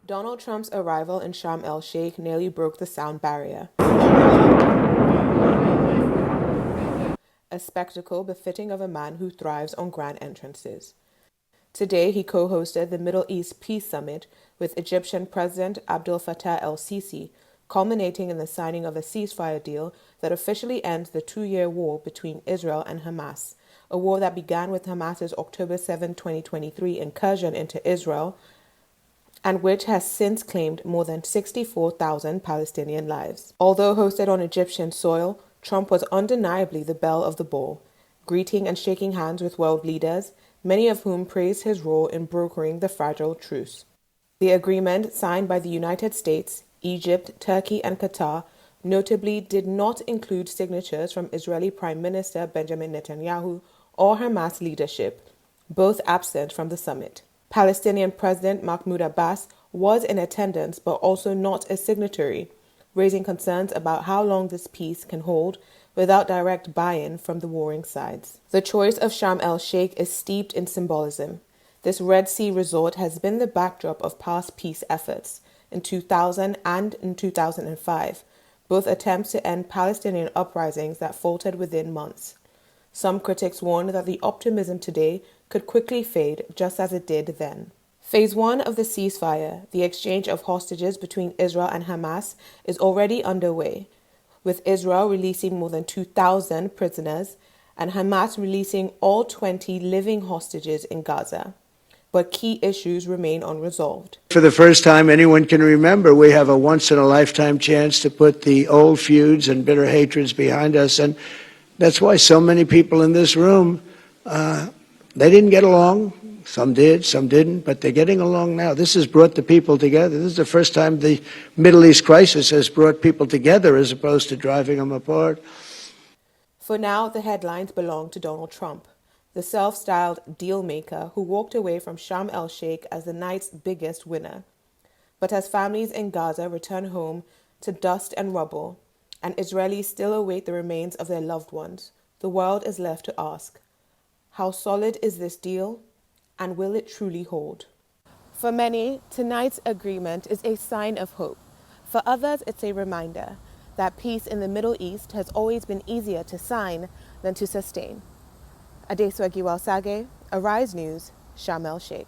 Donald Trump's arrival in Sharm el-Sheikh nearly broke the sound barrier. A spectacle befitting of a man who thrives on grand entrances. Today, he co-hosted the Middle East Peace Summit with Egyptian President Abdel Fattah el-Sisi, culminating in the signing of a ceasefire deal that officially ends the 2-year war between Israel and Hamas, a war that began with Hamas's October 7, 2023 incursion into Israel, and which has since claimed more than 64,000 Palestinian lives. Although hosted on Egyptian soil, Trump was undeniably the belle of the ball, greeting and shaking hands with world leaders, many of whom praised his role in brokering the fragile truce. The agreement, signed by the United States, Egypt, Turkey, and Qatar, notably did not include signatures from Israeli Prime Minister Benjamin Netanyahu or Hamas leadership, both absent from the summit. Palestinian President Mahmoud Abbas was in attendance but also not a signatory, raising concerns about how long this peace can hold without direct buy-in from the warring sides. The choice of Sharm el-Sheikh is steeped in symbolism. This Red Sea resort has been the backdrop of past peace efforts in 2000 and in 2005, both attempts to end Palestinian uprisings that faltered within months. Some critics warned that the optimism today could quickly fade just as it did then. Phase 1 of the ceasefire, the exchange of hostages between Israel and Hamas, is already underway, with Israel releasing more than 2,000 prisoners and Hamas releasing all 20 living hostages in Gaza. But key issues remain unresolved. For the first time anyone can remember, we have a once-in-a-lifetime chance to put the old feuds and bitter hatreds behind us, and that's why so many people in this room, they didn't get along. Some did, some didn't, but they're getting along now. This has brought the people together. This is the first time the Middle East crisis has brought people together as opposed to driving them apart. For now, the headlines belong to Donald Trump, the self-styled deal maker who walked away from Sharm el-Sheikh as the night's biggest winner. But as families in Gaza return home to dust and rubble, and Israelis still await the remains of their loved ones, the world is left to ask, how solid is this deal, and will it truly hold? For many, tonight's agreement is a sign of hope. For others, it's a reminder that peace in the Middle East has always been easier to sign than to sustain. Adesua Giwal Sage, Arise News, Sharm el-Sheikh.